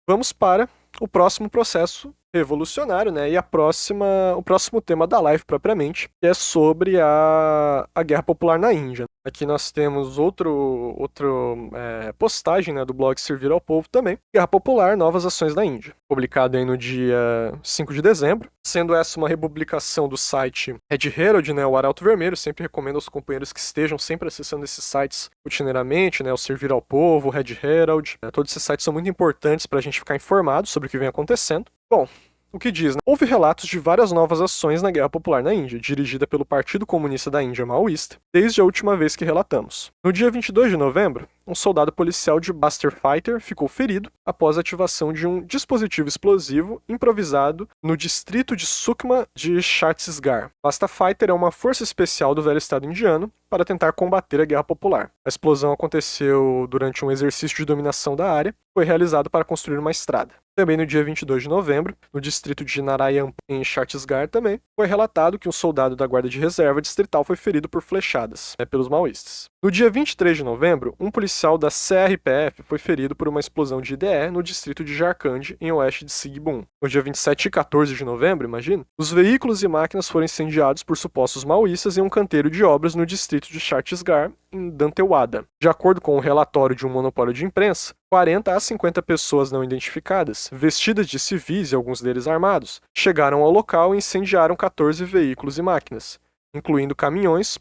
vamos para o próximo processo revolucionário, né? E o próximo tema da live propriamente, que é sobre a Guerra Popular na Índia. Aqui nós temos outro postagem, né, do blog Servir ao Povo também, Guerra Popular, Novas Ações na Índia, publicado aí no dia 5 de dezembro, sendo essa uma republicação do site Red Herald, né, o Arauto Vermelho. Sempre recomendo aos companheiros que estejam sempre acessando esses sites rotineiramente, né, o Servir ao Povo, o Red Herald, né, todos esses sites são muito importantes para a gente ficar informado sobre o que vem acontecendo. Bom, o que diz, né? Houve relatos de várias novas ações na Guerra Popular na Índia, dirigida pelo Partido Comunista da Índia Maoísta, desde a última vez que relatamos. No dia 22 de novembro, um soldado policial de Buster Fighter ficou ferido após a ativação de um dispositivo explosivo improvisado no distrito de Sukma de Chhattisgarh. Buster Fighter é uma força especial do velho estado indiano para tentar combater a Guerra Popular. A explosão aconteceu durante um exercício de dominação da área, foi realizado para construir uma estrada. Também no dia 22 de novembro, no distrito de Narayan, em Chhattisgarh também, foi relatado que um soldado da Guarda de Reserva distrital foi ferido por flechadas, pelos maoístas. No dia 23 de novembro, um policial da CRPF foi ferido por uma explosão de IDE no distrito de Jharkhand, em oeste de Sighbum. No dia 27 e 14 de novembro, imagina, os veículos e máquinas foram incendiados por supostos maoístas em um canteiro de obras no distrito de Chhattisgarh, em Dantewada. De acordo com o relatório de um monopólio de imprensa, 40 a 50 pessoas não identificadas, vestidas de civis e alguns deles armados, chegaram ao local e incendiaram 14 veículos e máquinas, incluindo caminhões,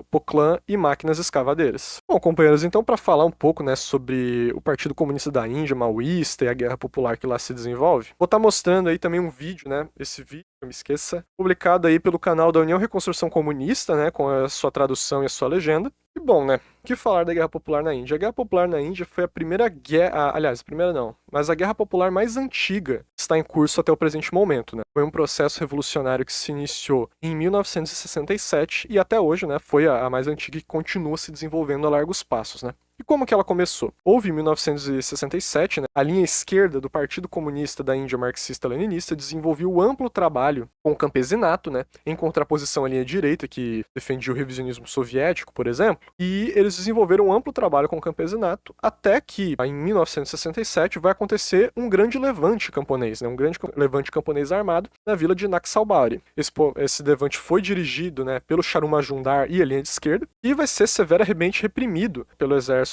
poclã e máquinas escavadeiras. Bom, companheiros, então para falar um pouco, né, sobre o Partido Comunista da Índia, maoísta, e a Guerra Popular que lá se desenvolve, vou estar mostrando aí também um vídeo, né, esse vídeo, não me esqueça, publicado aí pelo canal da União Reconstrução Comunista, né, com a sua tradução e a sua legenda. E bom, né, o que falar da Guerra Popular na Índia? A Guerra Popular na Índia foi a primeira guerra, aliás, a primeira não, mas a Guerra Popular mais antiga que está em curso até o presente momento, né. Foi um processo revolucionário que se iniciou em 1967 e até hoje, né, foi a mais antiga e continua se desenvolvendo a largos passos, né. E como que ela começou? Houve em 1967, né, a linha esquerda do Partido Comunista da Índia Marxista-Leninista desenvolveu um amplo trabalho com o campesinato, né, em contraposição à linha direita, que defendia o revisionismo soviético, por exemplo, e eles desenvolveram um amplo trabalho com o campesinato até que, em 1967, vai acontecer um grande levante camponês, né, um grande levante camponês armado na vila de Naxalbari. Esse levante foi dirigido, né, pelo Charu Majumdar e a linha de esquerda, e vai ser severamente reprimido pelo exército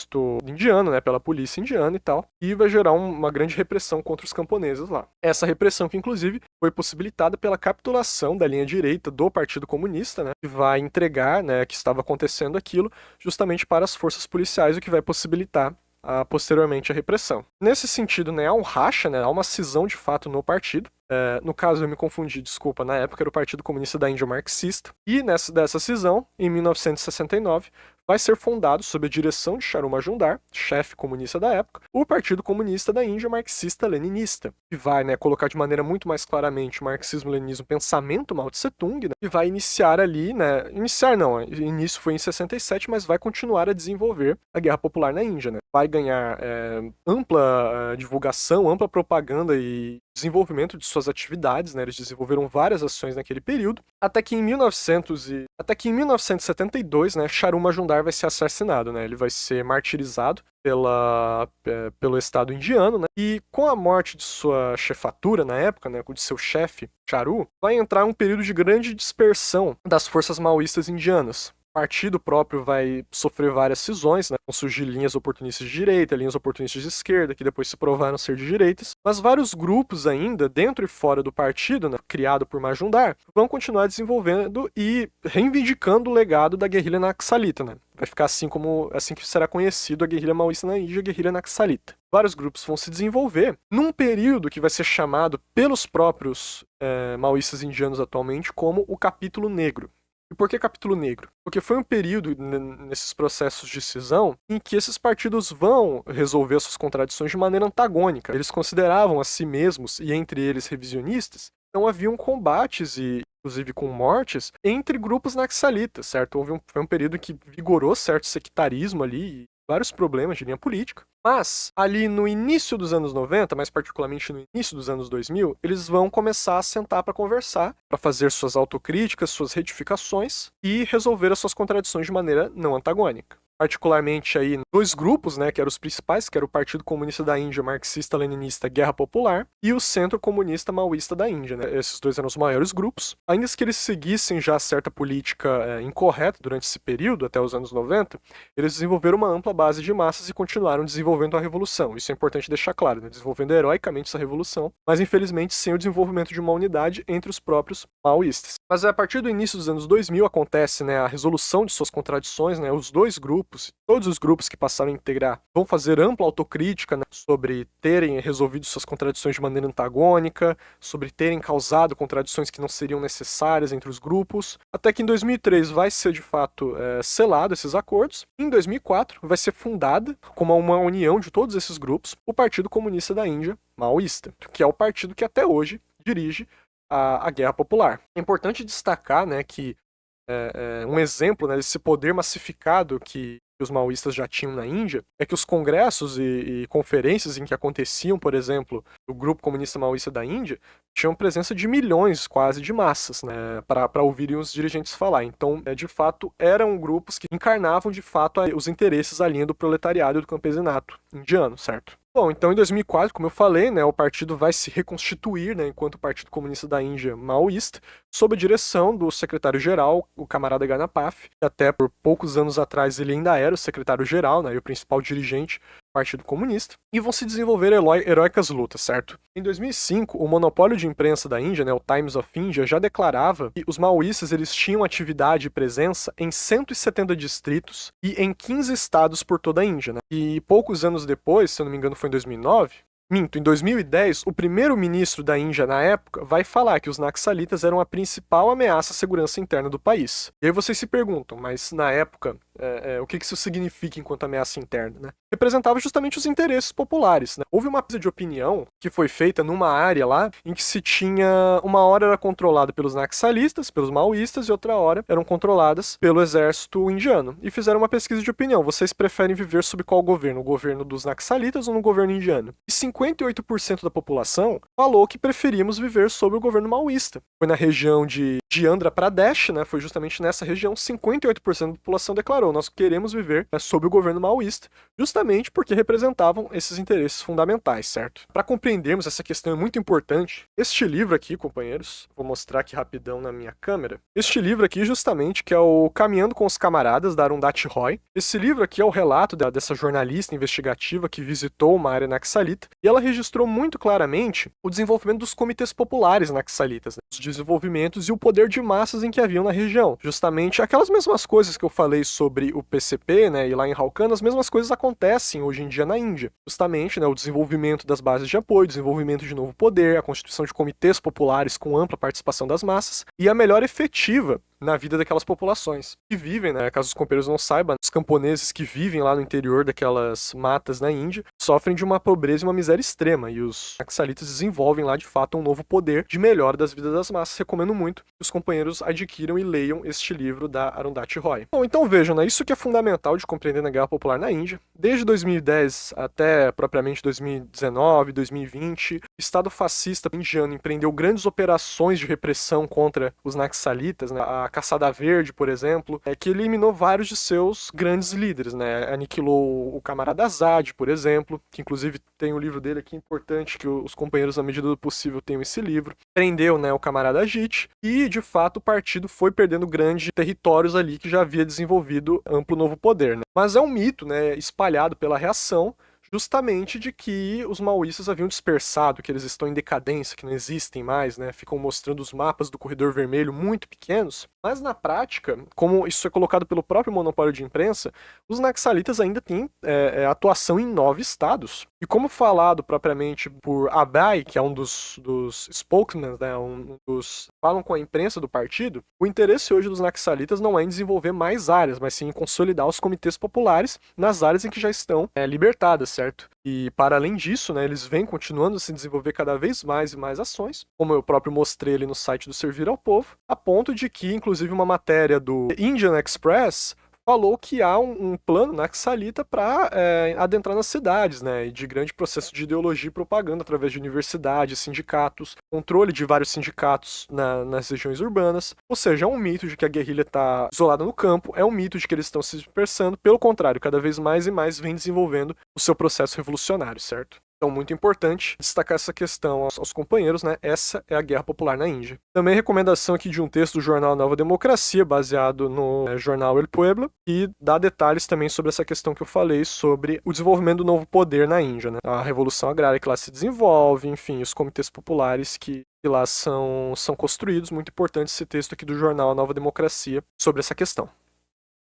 indiano, né, pela polícia indiana e tal, e vai gerar uma grande repressão contra os camponeses lá. Essa repressão que, inclusive, foi possibilitada pela capitulação da linha direita do Partido Comunista, né, que vai entregar, né, que estava acontecendo aquilo justamente para as forças policiais, o que vai possibilitar posteriormente a repressão. Nesse sentido, né, há um racha, né, há uma cisão de fato no partido. No caso, eu me confundi, desculpa, na época era o Partido Comunista da Índia Marxista, e dessa cisão, em 1969, vai ser fundado, sob a direção de Charu Majumdar, chefe comunista da época, o Partido Comunista da Índia Marxista-Leninista, que vai, né, colocar de maneira muito mais claramente o marxismo-leninismo, pensamento Mao Tse-tung, né, e vai iniciar ali, né, o início foi em 67, mas vai continuar a desenvolver a Guerra Popular na Índia, né, vai ganhar ampla divulgação, ampla propaganda e desenvolvimento de suas atividades, né, eles desenvolveram várias ações naquele período, até que em 1972, né, Charu Majumdar vai ser assassinado, né, ele vai ser martirizado pelo Estado indiano, né, e com a morte de sua chefatura na época, né, de seu chefe, Charu, vai entrar um período de grande dispersão das forças maoístas indianas. O partido próprio vai sofrer várias cisões, né? Vão surgir linhas oportunistas de direita, linhas oportunistas de esquerda, que depois se provaram ser de direitas, mas vários grupos ainda, dentro e fora do partido, né, criado por Majumdar, vão continuar desenvolvendo e reivindicando o legado da guerrilha naxalita, né? Vai ficar assim que será conhecido a guerrilha maoísta na Índia, a guerrilha naxalita. Vários grupos vão se desenvolver num período que vai ser chamado pelos próprios maoístas indianos atualmente como o capítulo negro. E por que capítulo negro? Porque foi um período nesses processos de cisão em que esses partidos vão resolver suas contradições de maneira antagônica. Eles consideravam a si mesmos, e entre eles revisionistas, então haviam combates e inclusive com mortes entre grupos naxalitas, certo? Foi um período que vigorou certo sectarismo ali, vários problemas de linha política, mas ali no início dos anos 90, mais particularmente no início dos anos 2000, eles vão começar a sentar para conversar, para fazer suas autocríticas, suas retificações e resolver as suas contradições de maneira não antagônica. particularmente aí dois grupos, né, que eram os principais, que era o Partido Comunista da Índia, marxista-leninista, Guerra Popular, e o Centro Comunista Maoísta da Índia, né? Esses dois eram os maiores grupos. Ainda que eles seguissem já certa política incorreta durante esse período, até os anos 90, eles desenvolveram uma ampla base de massas e continuaram desenvolvendo a revolução. Isso é importante deixar claro, né? Desenvolvendo heroicamente essa revolução, mas infelizmente sem o desenvolvimento de uma unidade entre os próprios maoístas. Mas a partir do início dos anos 2000 acontece, né, a resolução de suas contradições, né? Os dois grupos, todos os grupos que passaram a integrar, vão fazer ampla autocrítica, né, sobre terem resolvido suas contradições de maneira antagônica, sobre terem causado contradições que não seriam necessárias entre os grupos, até que em 2003 vai ser de fato selado esses acordos. Em 2004 vai ser fundada, como uma união de todos esses grupos, o Partido Comunista da Índia Maoísta, que é o partido que até hoje dirige a Guerra Popular. É importante destacar, né, que um exemplo, né, desse poder massificado que os maoístas já tinham na Índia é que os congressos e conferências em que aconteciam, por exemplo, o Grupo Comunista Maoísta da Índia, tinham presença de milhões quase de massas, né, para ouvirem os dirigentes falar. Então, de fato, eram grupos que encarnavam de fato os interesses à linha do proletariado e do campesinato indiano, certo? Bom, então em 2004, como eu falei, né, o partido vai se reconstituir, né, enquanto Partido Comunista da Índia Maoísta, sob a direção do secretário-geral, o camarada Ganapaf, que até por poucos anos atrás ele ainda era o secretário-geral, né, e o principal dirigente do Partido Comunista, e vão se desenvolver heróicas lutas, certo? Em 2005, o monopólio de imprensa da Índia, né, o Times of India, já declarava que os maoístas eles tinham atividade e presença em 170 distritos e em 15 estados por toda a Índia, né? E poucos anos depois, se eu não me engano foi em 2009, em 2010, o primeiro-ministro da Índia na época vai falar que os naxalitas eram a principal ameaça à segurança interna do país. E aí vocês se perguntam, mas na época, o que isso significa enquanto ameaça interna, né? Representava justamente os interesses populares, né? Houve uma pesquisa de opinião que foi feita numa área lá em que se tinha uma hora era controlada pelos naxalistas, pelos maoístas, e outra hora eram controladas pelo exército indiano. E fizeram uma pesquisa de opinião. Vocês preferem viver sob qual governo? O governo dos naxalitas ou no governo indiano? E 58% da população falou que preferíamos viver sob o governo maoísta. Foi na região de Andhra Pradesh, né? Foi justamente nessa região, 58% da população declarou: nós queremos viver sob o governo maoísta, justamente porque representavam esses interesses fundamentais, certo? Para compreendermos essa questão é muito importante, este livro aqui, companheiros, vou mostrar aqui rapidão na minha câmera, este livro aqui justamente, que é o Caminhando com os Camaradas, da Arundhati Roy. Esse livro aqui é o relato dessa jornalista investigativa que visitou uma área naxalita, e ela registrou muito claramente o desenvolvimento dos comitês populares naxalitas, né? Os desenvolvimentos e o poder de massas em que haviam na região. Justamente aquelas mesmas coisas que eu falei sobre o PCP, né, e lá em Raucana, as mesmas coisas acontecem hoje em dia na Índia. Justamente, né, o desenvolvimento das bases de apoio, desenvolvimento de novo poder, a constituição de comitês populares com ampla participação das massas e a melhor efetiva na vida daquelas populações que vivem, né? Caso os companheiros não saibam, os camponeses que vivem lá no interior daquelas matas na Índia sofrem de uma pobreza e uma miséria extrema, e os naxalitas desenvolvem lá de fato um novo poder de melhora das vidas das massas. Recomendo muito que os companheiros adquiram e leiam este livro da Arundhati Roy. Bom, então vejam, né? Isso que é fundamental de compreender na Guerra Popular na Índia. Desde 2010 até propriamente 2019, 2020, o Estado fascista indiano empreendeu grandes operações de repressão contra os naxalitas, né? A Caçada Verde, por exemplo, que eliminou vários de seus grandes líderes, né? Aniquilou o camarada Azad, por exemplo, que inclusive tem um livro dele aqui importante, que os companheiros, na medida do possível, tenham esse livro. Prendeu, né, o camarada Ajit, e de fato o partido foi perdendo grandes territórios ali que já havia desenvolvido amplo novo poder, né? Mas é um mito, né, espalhado pela reação, justamente de que os maoístas haviam dispersado, que eles estão em decadência, que não existem mais, né? Ficam mostrando os mapas do Corredor Vermelho muito pequenos, mas na prática, como isso é colocado pelo próprio monopólio de imprensa, os naxalitas ainda têm atuação em 9 estados. E como falado propriamente por Abai, que é um dos spokesmen, né, falam com a imprensa do partido, o interesse hoje dos naxalitas não é em desenvolver mais áreas, mas sim em consolidar os comitês populares nas áreas em que já estão libertadas, certo? E para além disso, né, eles vêm continuando a se desenvolver cada vez mais e mais ações, como eu próprio mostrei ali no site do Servir ao Povo, a ponto de que, inclusive, uma matéria do Indian Express falou que há um plano naxalita para adentrar nas cidades, né, e de grande processo de ideologia e propaganda através de universidades, sindicatos, controle de vários sindicatos nas regiões urbanas. Ou seja, é um mito de que a guerrilha está isolada no campo, é um mito de que eles estão se dispersando, pelo contrário, cada vez mais e mais vem desenvolvendo o seu processo revolucionário, certo? Então, muito importante destacar essa questão aos companheiros, né? Essa é a Guerra Popular na Índia. Também recomendação aqui de um texto do jornal Nova Democracia, baseado no jornal El Pueblo, e dá detalhes também sobre essa questão que eu falei, sobre o desenvolvimento do novo poder na Índia, né? A revolução agrária que lá se desenvolve, enfim, os comitês populares que lá são construídos. Muito importante esse texto aqui do jornal Nova Democracia sobre essa questão.